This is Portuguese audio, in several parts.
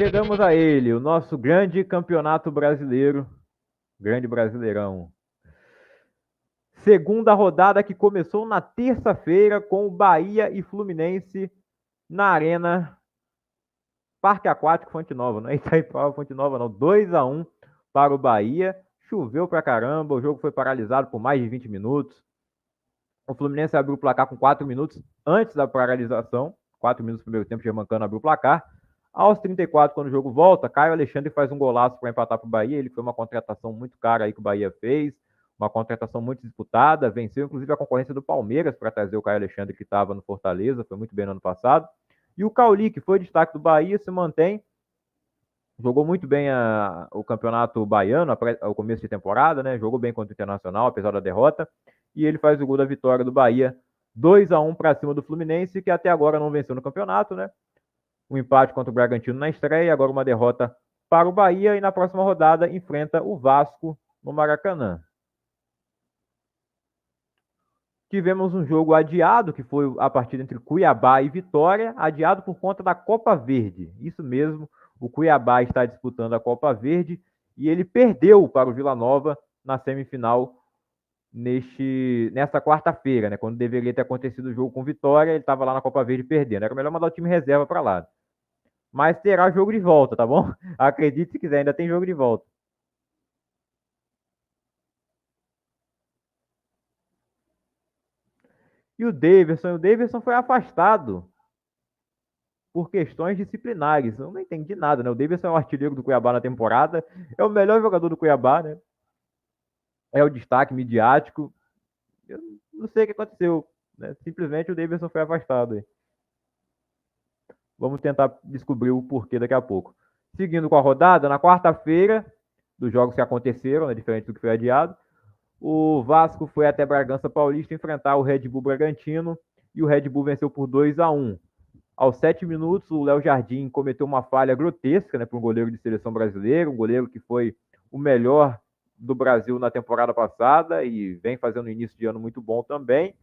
chegamos a ele, o nosso grande campeonato brasileiro, grande Brasileirão. Segunda rodada que começou na terça-feira com o Bahia e Fluminense na Arena Parque Aquático Fonte Nova, não é Itaipava Fonte Nova não, 2-1 para o Bahia, choveu pra caramba, o jogo foi paralisado por mais de 20 minutos, o Fluminense abriu o placar com 4 minutos antes da paralisação, 4 minutos do primeiro tempo, Germancano abriu o placar, aos 34, quando o jogo volta, Caio Alexandre faz um golaço para empatar para o Bahia, ele foi uma contratação muito cara aí que o Bahia fez, uma contratação muito disputada, venceu inclusive a concorrência do Palmeiras para trazer o Caio Alexandre que estava no Fortaleza, foi muito bem no ano passado, e o Cauli, que foi destaque do Bahia, se mantém, jogou muito bem o campeonato baiano, ao começo de temporada, né? Jogou bem contra o Internacional, apesar da derrota. E ele faz o gol da vitória do Bahia, 2-1 para cima do Fluminense, que até agora não venceu no campeonato, né? Um empate contra o Bragantino na estreia, agora uma derrota para o Bahia. E na próxima rodada enfrenta o Vasco no Maracanã. Tivemos um jogo adiado, que foi a partida entre Cuiabá e Vitória, adiado por conta da Copa Verde. Isso mesmo, o Cuiabá está disputando a Copa Verde e ele perdeu para o Vila Nova na semifinal nesta quarta-feira, né? Quando deveria ter acontecido o jogo com Vitória, ele estava lá na Copa Verde perdendo. Era melhor mandar o time reserva para lá. Mas terá jogo de volta, tá bom? Acredite se quiser, ainda tem jogo de volta. E o Davidson foi afastado por questões disciplinares. Eu não entendi nada, né? O Davidson é o artilheiro do Cuiabá na temporada, é o melhor jogador do Cuiabá, né? É o destaque midiático. Eu não sei o que aconteceu, né? Simplesmente o Davidson foi afastado. Vamos tentar descobrir o porquê daqui a pouco. Seguindo com a rodada, na quarta-feira, dos jogos que aconteceram, né, diferente do que foi adiado, o Vasco foi até Bragança Paulista enfrentar o Red Bull Bragantino e o Red Bull venceu por 2-1. Aos 7 minutos, o Léo Jardim cometeu uma falha grotesca, né, para um goleiro de seleção brasileira, um goleiro que foi o melhor do Brasil na temporada passada e vem fazendo um início de ano muito bom também.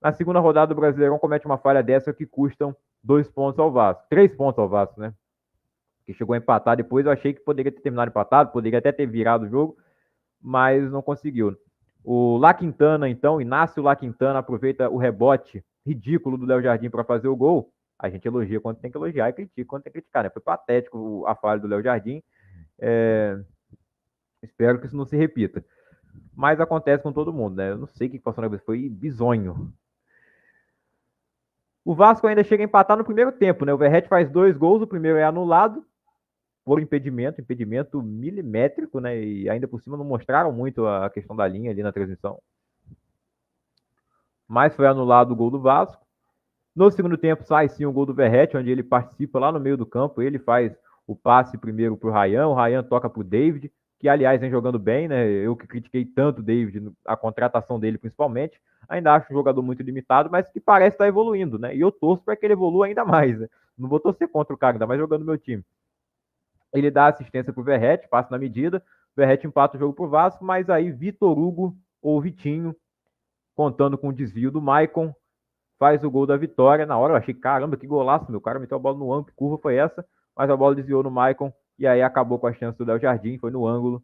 Na segunda rodada, o Brasileirão comete uma falha dessa que custam 2 pontos ao Vasco. 3 pontos ao Vasco, né? Que chegou a empatar depois. Eu achei que poderia ter terminado empatado, poderia até ter virado o jogo, mas não conseguiu. O La Quintana, então, Inácio La Quintana aproveita o rebote ridículo do Léo Jardim para fazer o gol. A gente elogia quando tem que elogiar e critica quando tem que criticar, né? Foi patético a falha do Léo Jardim. Espero que isso não se repita. Mas acontece com todo mundo, né? Eu não sei o que passou na cabeça, foi bizonho. O Vasco ainda chega a empatar no primeiro tempo, né? O Verratti faz 2 gols, o primeiro é anulado por impedimento milimétrico, né? E ainda por cima não mostraram muito a questão da linha ali na transmissão. Mas foi anulado o gol do Vasco. No segundo tempo sai sim o gol do Verratti, onde ele participa lá no meio do campo. Ele faz o passe primeiro para o Ryan toca para o David, que aliás vem jogando bem, né? Eu que critiquei tanto o David, a contratação dele principalmente, ainda acho um jogador muito limitado, mas que parece estar evoluindo, né? E eu torço para que ele evolua ainda mais, né? Não vou torcer contra o cara, ainda mais jogando no meu time. Ele dá assistência para o Verratti, passa na medida, o Verratti empata o jogo para o Vasco, mas aí Vitor Hugo ou Vitinho, contando com o desvio do Maicon, faz o gol da vitória. Na hora eu achei, caramba, que golaço, meu cara meteu a bola no ângulo, que curva foi essa? Mas a bola desviou no Maicon e aí acabou com a chance do Léo Jardim, foi no ângulo.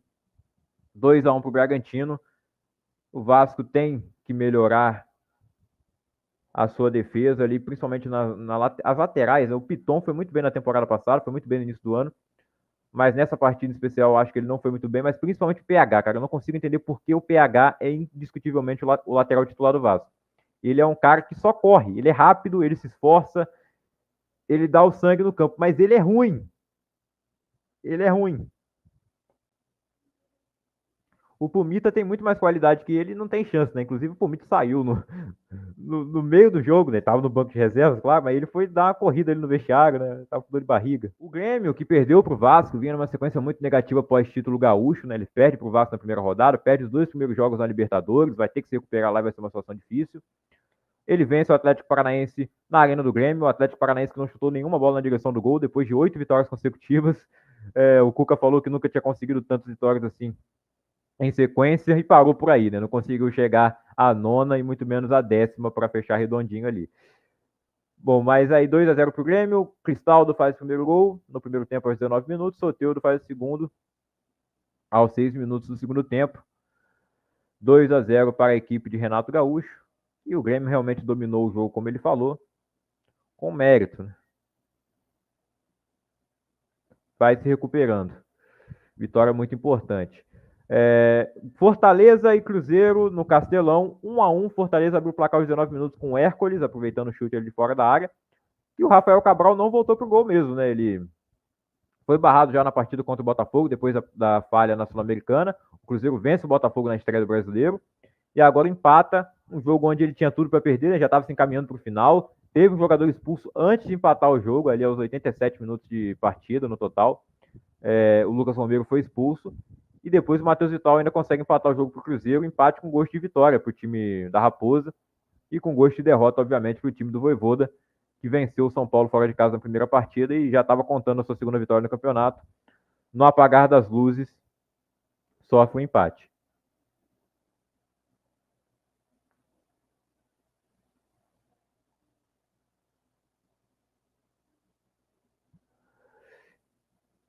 2-1 para o Bragantino. O Vasco tem que melhorar a sua defesa ali, principalmente as laterais. Né? O Piton foi muito bem na temporada passada, foi muito bem no início do ano. Mas nessa partida em especial eu acho que ele não foi muito bem, mas principalmente o PH, cara. Eu não consigo entender por que o PH é indiscutivelmente o lateral titular do Vasco. Ele é um cara que só corre, ele é rápido, ele se esforça, ele dá o sangue no campo, mas ele é ruim. Ele é ruim. O Pumita tem muito mais qualidade que ele e não tem chance, né? Inclusive o Pumita saiu no meio do jogo, né? Tava no banco de reservas, claro, mas ele foi dar uma corrida ali no vestiário, né? Tava com dor de barriga. O Grêmio, que perdeu pro Vasco, vinha numa sequência muito negativa após título gaúcho, né? Ele perde pro Vasco na primeira rodada, perde os 2 primeiros jogos na Libertadores, vai ter que se recuperar lá e vai ser uma situação difícil. Ele vence o Atlético Paranaense na Arena do Grêmio, o Atlético Paranaense que não chutou nenhuma bola na direção do gol, depois de 8 vitórias consecutivas. O Cuca falou que nunca tinha conseguido tantas vitórias assim em sequência e parou por aí, né? Não conseguiu chegar à 9ª e muito menos à 10ª para fechar redondinho ali. Bom, mas aí 2-0 pro Grêmio, Cristaldo faz o primeiro gol no primeiro tempo aos 19 minutos, Soteldo faz o segundo aos 6 minutos do segundo tempo. 2-0 para a equipe de Renato Gaúcho. E o Grêmio realmente dominou o jogo, como ele falou, com mérito, né? Vai se recuperando. Vitória muito importante. Fortaleza e Cruzeiro no Castelão, 1-1. Fortaleza abriu o placar aos 19 minutos com o Hércules, aproveitando o chute ali de fora da área. E o Rafael Cabral não voltou pro gol mesmo, né? Ele foi barrado já na partida contra o Botafogo, depois da falha na Sul-Americana. O Cruzeiro vence o Botafogo na estreia do Brasileiro. E agora empata um jogo onde ele tinha tudo para perder, né? Já estava se encaminhando para o final. Teve um jogador expulso antes de empatar o jogo, ali aos 87 minutos de partida no total. O Lucas Romero foi expulso. E depois o Matheus Vital ainda consegue empatar o jogo para o Cruzeiro, empate com gosto de vitória para o time da Raposa e com gosto de derrota, obviamente, para o time do Vojvoda, que venceu o São Paulo fora de casa na primeira partida e já estava contando a sua segunda vitória no campeonato. No apagar das luzes, sofre um empate.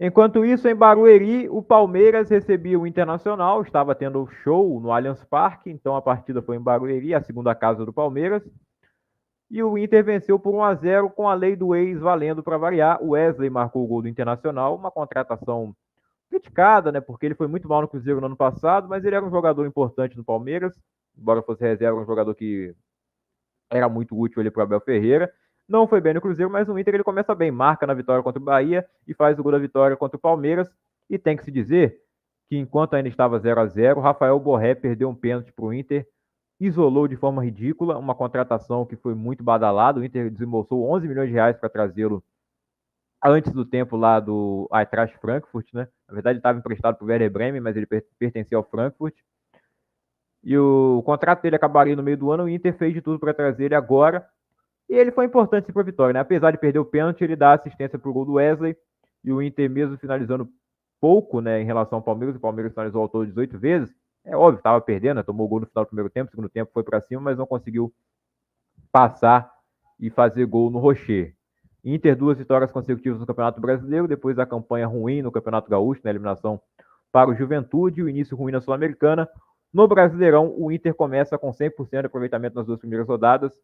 Enquanto isso, em Barueri, o Palmeiras recebia o Internacional, estava tendo show no Allianz Parque, então a partida foi em Barueri, a segunda casa do Palmeiras. E o Inter venceu por 1-0 com a lei do ex valendo para variar. O Wesley marcou o gol do Internacional, uma contratação criticada, né? Porque ele foi muito mal no Cruzeiro no ano passado, mas ele era um jogador importante no Palmeiras, embora fosse reserva, um jogador que era muito útil ali para o Abel Ferreira. Não foi bem no Cruzeiro, mas no Inter ele começa bem, marca na vitória contra o Bahia e faz o gol da vitória contra o Palmeiras. E tem que se dizer que enquanto ainda estava 0-0, Rafael Borré perdeu um pênalti para o Inter, isolou de forma ridícula, uma contratação que foi muito badalada. O Inter desembolsou 11 milhões de reais para trazê-lo antes do tempo lá do Eintracht Frankfurt, né? Na verdade ele estava emprestado para o Werder Bremen, mas ele pertencia ao Frankfurt. E o contrato dele acabaria no meio do ano, o Inter fez de tudo para trazer ele agora. E ele foi importante para a vitória, né? Apesar de perder o pênalti, ele dá assistência para o gol do Wesley. E o Inter, mesmo finalizando pouco, né, em relação ao Palmeiras, o Palmeiras finalizou ao todo 18 vezes. É óbvio, estava perdendo, né? Tomou o gol no final do primeiro tempo, segundo tempo foi para cima, mas não conseguiu passar e fazer gol no Rocher. Inter, 2 vitórias consecutivas no Campeonato Brasileiro, depois da campanha ruim no Campeonato Gaúcho, na eliminação para o Juventude, e o início ruim na Sul-Americana. No Brasileirão, o Inter começa com 100% de aproveitamento nas 2 primeiras rodadas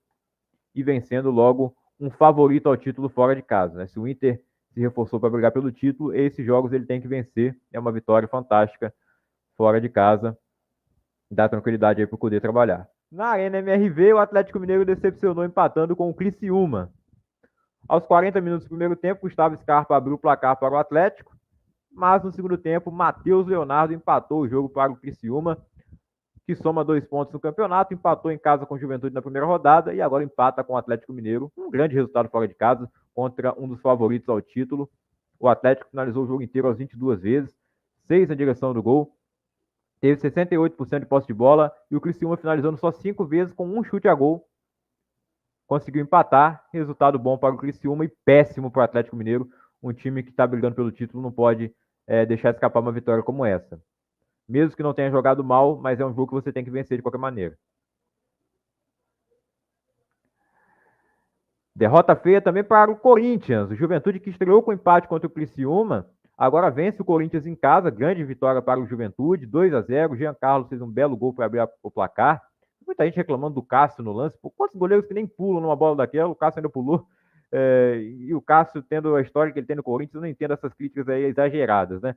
e vencendo logo um favorito ao título fora de casa, né? Se o Inter se reforçou para brigar pelo título, esses jogos ele tem que vencer. É uma vitória fantástica fora de casa, dá tranquilidade aí para o Cudê trabalhar. Na Arena MRV, o Atlético Mineiro decepcionou empatando com o Criciúma. Aos 40 minutos do primeiro tempo, Gustavo Scarpa abriu o placar para o Atlético, mas no segundo tempo, Matheus Leonardo empatou o jogo para o Criciúma, que soma 2 pontos no campeonato, empatou em casa com o Juventude na primeira rodada e agora empata com o Atlético Mineiro. Um grande resultado fora de casa contra um dos favoritos ao título. O Atlético finalizou o jogo inteiro às 22 vezes, 6 na direção do gol, teve 68% de posse de bola e o Criciúma finalizando só 5 vezes com um chute a gol. Conseguiu empatar, resultado bom para o Criciúma e péssimo para o Atlético Mineiro. Um time que está brigando pelo título não pode deixar escapar uma vitória como essa. Mesmo que não tenha jogado mal, mas é um jogo que você tem que vencer de qualquer maneira. Derrota feia também para o Corinthians. O Juventude, que estreou com empate contra o Criciúma, agora vence o Corinthians em casa. Grande vitória para o Juventude, 2-0. Jean Carlos fez um belo gol para abrir o placar. Muita gente reclamando do Cássio no lance. Pô, quantos goleiros que nem pulam numa bola daquela? O Cássio ainda pulou. E o Cássio, tendo a história que ele tem no Corinthians, eu não entendo essas críticas aí exageradas, né?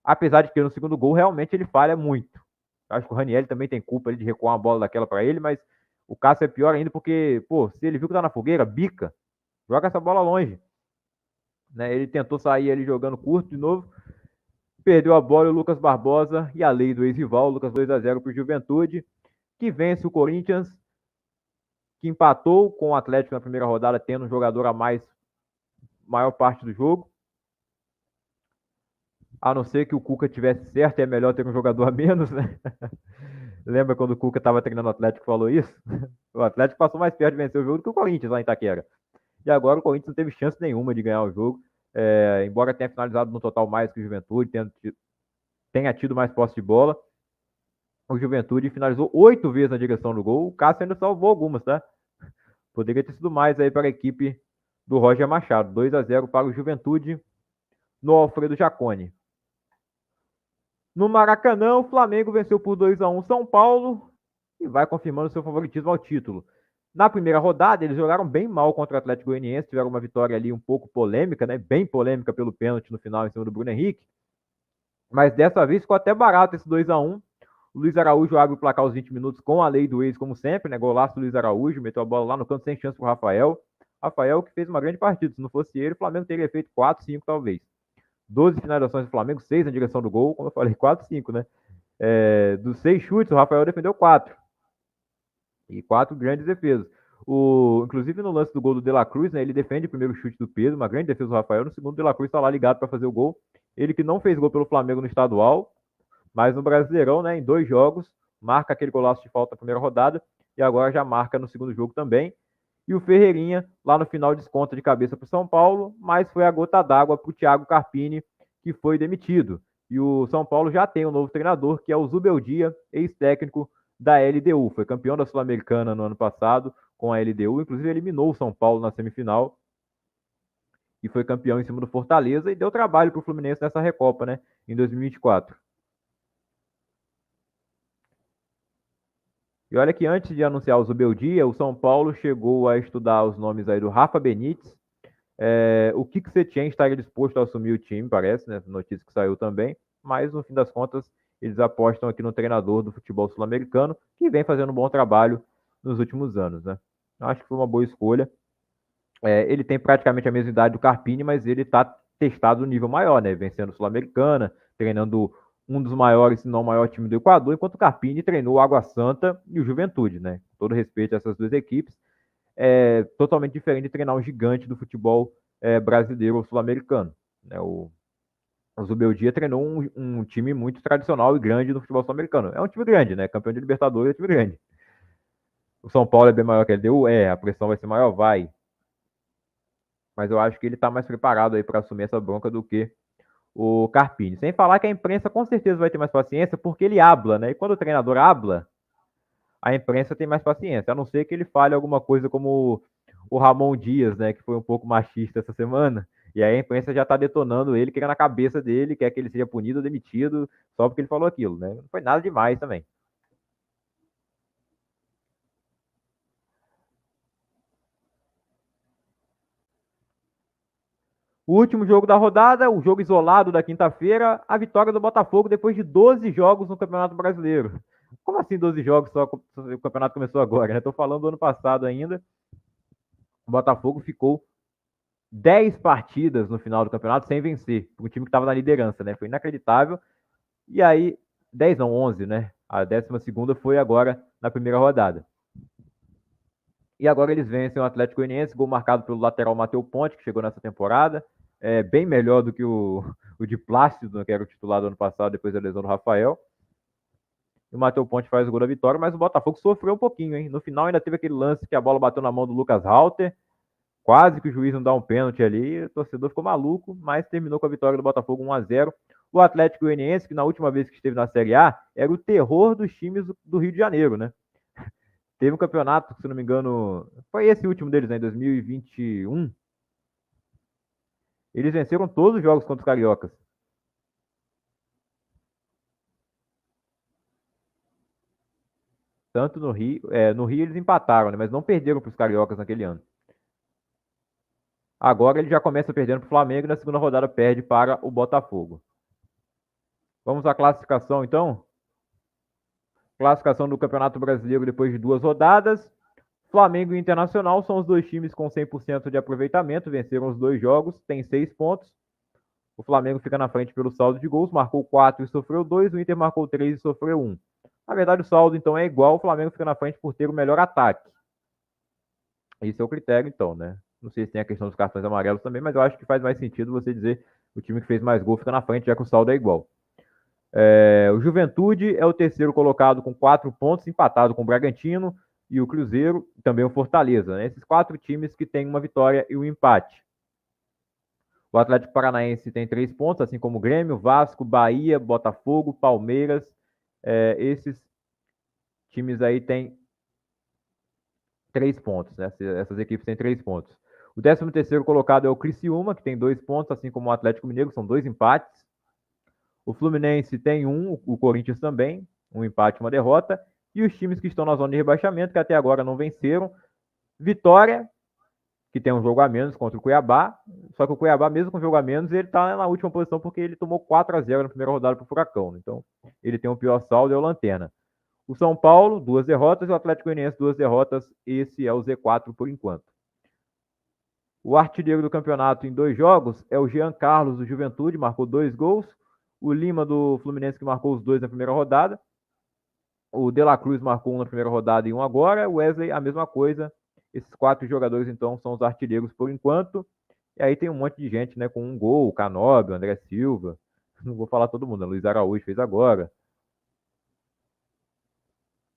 Apesar de que no segundo gol, realmente ele falha muito. Acho que o Ranieri também tem culpa de recuar uma bola daquela para ele, mas o Cássio é pior ainda porque, pô, se ele viu que tá na fogueira, bica, joga essa bola longe. Né? Ele tentou sair ali jogando curto de novo, perdeu a bola, o Lucas Barbosa e a lei do ex-rival, Lucas 2-0 para o Juventude, que vence o Corinthians, que empatou com o Atlético na primeira rodada, tendo um jogador a mais, maior parte do jogo. A não ser que o Cuca tivesse certo, é melhor ter um jogador a menos, né? Lembra quando o Cuca estava treinando o Atlético e falou isso? O Atlético passou mais perto de vencer o jogo do que o Corinthians lá em Itaquera. E agora o Corinthians não teve chance nenhuma de ganhar o jogo. Embora tenha finalizado no total mais que o Juventude, tenha tido mais posse de bola. O Juventude finalizou 8 vezes na direção do gol. O Cássio ainda salvou algumas, tá? Poderia ter sido mais aí para a equipe do Roger Machado. 2-0 para o Juventude no Alfredo Jaconi. No Maracanã, o Flamengo venceu por 2-1 São Paulo e vai confirmando seu favoritismo ao título. Na primeira rodada, eles jogaram bem mal contra o Atlético Goianiense, tiveram uma vitória ali um pouco polêmica, né? Bem polêmica pelo pênalti no final em cima do Bruno Henrique. Mas dessa vez ficou até barato esse 2-1. O Luiz Araújo abre o placar aos 20 minutos com a lei do ex, como sempre, né? Golaço do Luiz Araújo, meteu a bola lá no canto sem chance pro Rafael. Rafael que fez uma grande partida. Se não fosse ele, o Flamengo teria feito 4, 5 talvez. 12 finalizações do Flamengo, 6 na direção do gol, como eu falei, 4, 5, né? Dos 6 chutes, o Rafael defendeu 4. E 4 grandes defesas. Inclusive no lance do gol do De La Cruz, né, ele defende o primeiro chute do Pedro, uma grande defesa do Rafael. No segundo, o De La Cruz está lá ligado para fazer o gol. Ele que não fez gol pelo Flamengo no estadual, mas no Brasileirão, né, em 2 jogos, marca aquele golaço de falta na primeira rodada e agora já marca no segundo jogo também. E o Ferreirinha, lá no final, desconta de cabeça para o São Paulo, mas foi a gota d'água para o Thiago Carpini, que foi demitido. E o São Paulo já tem um novo treinador, que é o Zubeldia, ex-técnico da LDU. Foi campeão da Sul-Americana no ano passado com a LDU, inclusive eliminou o São Paulo na semifinal e foi campeão em cima do Fortaleza e deu trabalho para o Fluminense nessa Recopa, né, em 2024. E olha que antes de anunciar o Zubeldia, o São Paulo chegou a estudar os nomes aí do Rafa Benítez, o Kik Setien estaria disposto a assumir o time, parece, né, notícia que saiu também, mas no fim das contas eles apostam aqui no treinador do futebol sul-americano, que vem fazendo um bom trabalho nos últimos anos, né. Acho que foi uma boa escolha. Ele tem praticamente a mesma idade do Carpini, mas ele está testado no nível maior, né, vencendo Sul-Americana, treinando um dos maiores, se não o maior time do Equador, enquanto o Carpini treinou o Água Santa e o Juventude, né. Com todo respeito a essas duas equipes, é totalmente diferente de treinar um gigante do futebol brasileiro ou sul-americano, né. O Zubeldia treinou um time muito tradicional e grande no futebol sul-americano. É um time grande, né? Campeão de Libertadores é um time grande. O São Paulo é bem maior que a LDU? A pressão vai ser maior? Vai. Mas eu acho que ele está mais preparado aí para assumir essa bronca do que o Carpini. Sem falar que a imprensa com certeza vai ter mais paciência, porque ele habla, né? E quando o treinador habla, a imprensa tem mais paciência, a não ser que ele fale alguma coisa como o Ramon Dias, né? Que foi um pouco machista essa semana. E aí a imprensa já está detonando ele, querendo na cabeça dele, quer que ele seja punido ou demitido, só porque ele falou aquilo, né? Não foi nada demais também. O último jogo da rodada, o jogo isolado da quinta-feira, a vitória do Botafogo depois de 12 jogos no Campeonato Brasileiro. Como assim 12 jogos só? O campeonato começou agora, né? Estou falando do ano passado ainda. O Botafogo ficou 10 partidas no final do campeonato sem vencer, para um time que estava na liderança, né? Foi inacreditável. E aí, 10 não, 11, né? A 12ª foi agora na primeira rodada. E agora eles vencem o Atlético Goianiense, gol marcado pelo lateral Matheus Ponte, que chegou nessa temporada. Bem melhor do que o de Plácido, que era o titular do ano passado, depois da lesão do Rafael. E o Matheus Ponte faz o gol da vitória, mas o Botafogo sofreu um pouquinho, hein? No final ainda teve aquele lance que a bola bateu na mão do Lucas Halter, quase que o juiz não dá um pênalti ali, o torcedor ficou maluco, mas terminou com a vitória do Botafogo 1-0. O Atlético Goianiense, que na última vez que esteve na Série A, era o terror dos times do Rio de Janeiro, né? Teve um campeonato, se não me engano, foi esse último deles, né, em 2021. Eles venceram todos os jogos contra os cariocas. Tanto no Rio eles empataram, né, mas não perderam para os cariocas naquele ano. Agora ele já começa perdendo para o Flamengo e na segunda rodada perde para o Botafogo. Vamos à classificação então? Classificação do Campeonato Brasileiro depois de 2 rodadas. Flamengo e Internacional são os dois times com 100% de aproveitamento, venceram os 2 jogos, tem 6 pontos. O Flamengo fica na frente pelo saldo de gols, marcou 4 e sofreu 2, o Inter marcou 3 e sofreu 1. Na verdade, o saldo então é igual, o Flamengo fica na frente por ter o melhor ataque. Esse é o critério então, né? Não sei se tem a questão dos cartões amarelos também, mas eu acho que faz mais sentido você dizer que o time que fez mais gol fica na frente, já que o saldo é igual. O Juventude é o terceiro colocado com 4 pontos, empatado com o Bragantino e o Cruzeiro, e também o Fortaleza, né? Esses 4 times que têm uma vitória e um empate. O Atlético Paranaense tem 3 pontos, assim como o Grêmio, Vasco, Bahia, Botafogo, Palmeiras. Esses times aí têm 3 pontos, né? Essas equipes têm 3 pontos. O 13º colocado é o Criciúma, que tem 2 pontos, assim como o Atlético Mineiro, são 2 empates. O Fluminense tem 1, o Corinthians também, 1 empate e 1 derrota. E os times que estão na zona de rebaixamento, que até agora não venceram, Vitória, que tem um jogo a menos contra o Cuiabá, só que o Cuiabá, mesmo com jogo a menos, ele está na última posição porque ele tomou 4-0 na primeira rodada para o Furacão. Então, ele tem um pior saldo, é o Lanterna. O São Paulo, 2 derrotas, e o Atlético Goianiense, 2 derrotas. Esse é o Z4 por enquanto. O artilheiro do campeonato em 2 jogos é o Jean Carlos do Juventude, marcou 2 gols. O Lima do Fluminense, que marcou os 2 na primeira rodada. O De La Cruz marcou 1 na primeira rodada e 1 agora. O Wesley, a mesma coisa. Esses 4 jogadores, então, são os artilheiros por enquanto. E aí tem um monte de gente, né, com 1 gol. O Canobi, o André Silva. Não vou falar todo mundo, né? Luiz Araújo fez agora.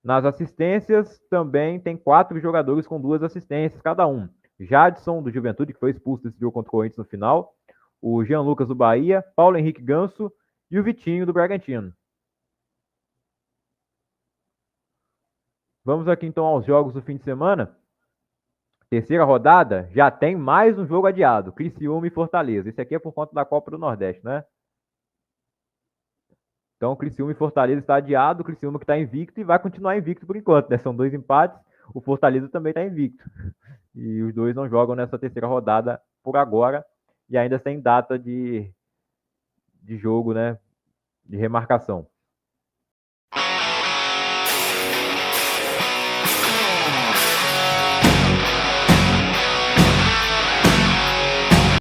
Nas assistências, também tem 4 jogadores com 2 assistências cada um. Jadson, do Juventude, que foi expulso desse jogo contra o Corinthians no final. O Jean Lucas, do Bahia. Paulo Henrique Ganso. E o Vitinho, do Bragantino. Vamos aqui, então, aos jogos do fim de semana. Terceira rodada, já tem mais um jogo adiado. Criciúma e Fortaleza. Esse aqui é por conta da Copa do Nordeste, né? Então, Criciúma e Fortaleza está adiado. O Criciúma que está invicto e vai continuar invicto por enquanto, né? São 2 empates. O Fortaleza também está invicto. E os dois não jogam nessa terceira rodada por agora. E ainda sem data de jogo, né? De remarcação.